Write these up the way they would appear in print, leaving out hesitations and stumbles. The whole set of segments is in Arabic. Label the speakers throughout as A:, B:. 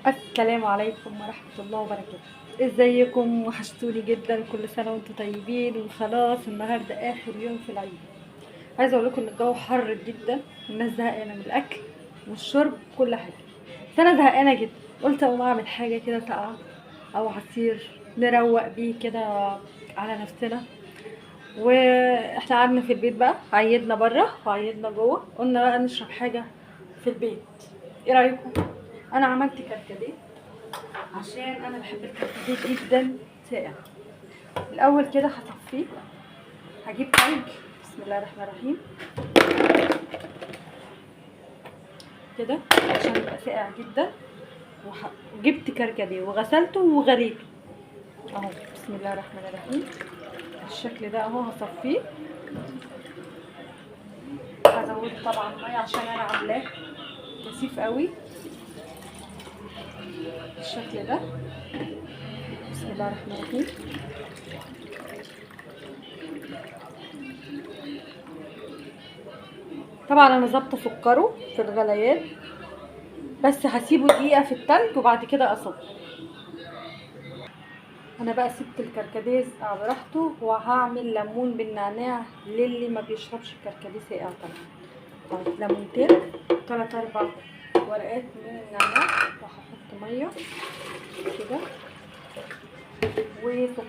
A: السلام عليكم ورحمة الله وبركاته. ازيكم؟ وحشتوني جدا. كل سنة وانتم طيبين. وخلاص النهاردة اخر يوم في العيد. عايزة اقول لكم ان الجو حر جدا والناس زهقانة من الاكل والشرب كل حاجة. بس انا زهقانة جدا، قلت اقوم اعمل حاجة كده ساقعة او عصير نروق بيه كده على نفسنا. واحنا قعدنا في البيت بقى، عيدنا بره وعيدنا جوه، قلنا بقى نشرب حاجة في البيت. ايه رأيكم؟ انا عملت كركديه عشان انا بحب الكركديه جدا ساقع. الاول كده هصفيه، هجيب تلج. بسم الله الرحمن الرحيم كده عشان يبقى ساقع جدا. وجبت كركديه وغسلته وغليته اهو. بسم الله الرحمن الرحيم بالشكل ده اهو. هصفيه، هزود طبعا ميه عشان انا عاملاه كثيف قوي بالشكل ده. بسم الله الرحمن الرحيم. طبعا انا ظابطه سكره في الغليان، بس هسيبه دقيقه في التلج وبعد كده اصب. انا بقى سبت الكركديه يسقع براحته، وهعمل ليمون بالنعناع للي ما بيشربش الكركديه ساقع طبعا. طيب ليمونتين، 3 4 ورقات من النعناع، وهحط ميه كده وسكر.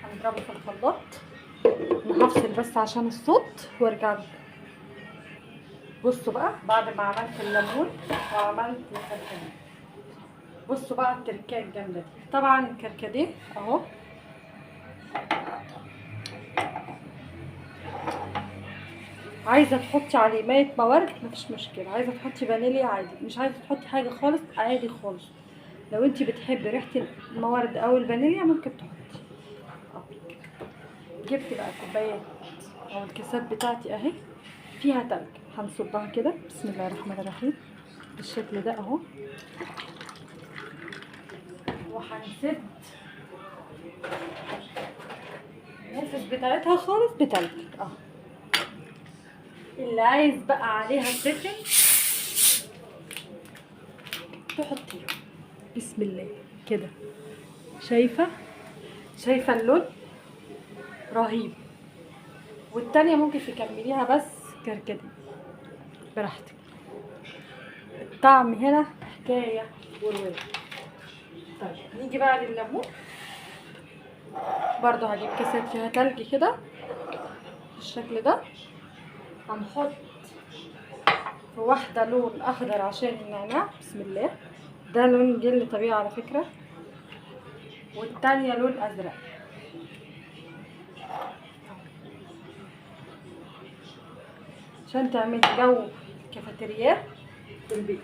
A: هنضربه في الخلاط. انا هفصل بس عشان الصوت وارجع لكم. بصوا بقى بعد ما عملت الليمون وعملت الكركديه، بصوا بقى التركية الجامدة دي. طبعا الكركديه اهو، عايزه تحطي عليه ميه موارد مفيش مشكله، عايزه تحطي فانيليا عادي، مش عايزه تحطي حاجه خالص عادي خالص. لو انتي بتحبي ريحه الموارد او الفانيليا ممكن تحطي. أهو. جبت بقى كوبايات او الكاسات بتاعتي اهي، فيها تلج. هنصبها كده بسم الله الرحمن الرحيم بالشكل ده اهو. وهنسد النفس بتاعتها خالص بتلج اهو. اللي عايز بقى عليها سخن تحطيها. بسم الله كده. شايفه اللون رهيب. والتانية ممكن تكمليها بس كركديه براحتك. الطعم هنا حكايه وروايه. طيب نيجي بقى للليمون. برضو هجيب كاسات فيها تلج كده بالشكل ده. هنحط في واحده لون اخضر عشان النعناع، بسم الله. ده لون جل طبيعي على فكره، والتانية لون ازرق عشان تعمل جو كافيتريات في البيت.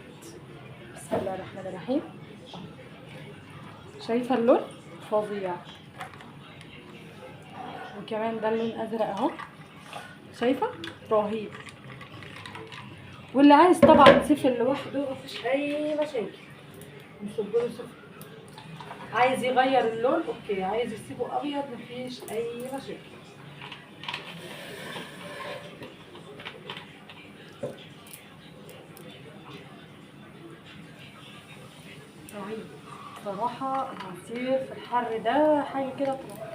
A: بسم الله الرحمن الرحيم. شايفه اللون فظيع. وكمان ده اللون ازرق اهو، شايفه رهيب. واللي عايز طبعا سفل لوحده مفيش اي مشاكل، نصبله سفل. عايز يغير اللون اوكي، عايز يسيبه ابيض مفيش اي مشاكل. رهيب صراحه العصير في الحر ده حاجه كده تروح.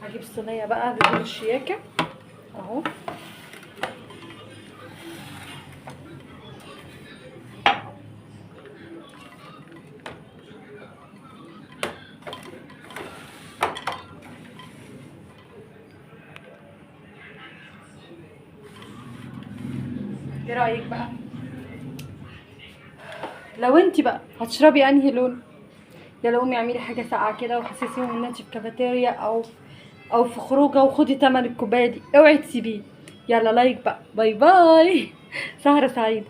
A: هجيب الصينيه بقى بدون الشياكه اهو. ايه رايك بقى؟ لو انت بقى هتشربي انهي لون، يلا قومي اعملي حاجه ساقعه كده وحسسيهم ان انت في كافيتيريا او في خروجه، وخدي تمن الكوبايه دي، اوعي تسيبيه. يلا لايك بقى، باي باي. سهره سعيده.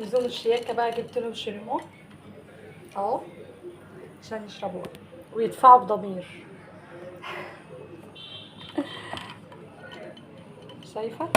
A: لزوم الشياكة بقى جبت لهم شريمون اهو عشان يشربوها ويدفعوا بضمير. شايفة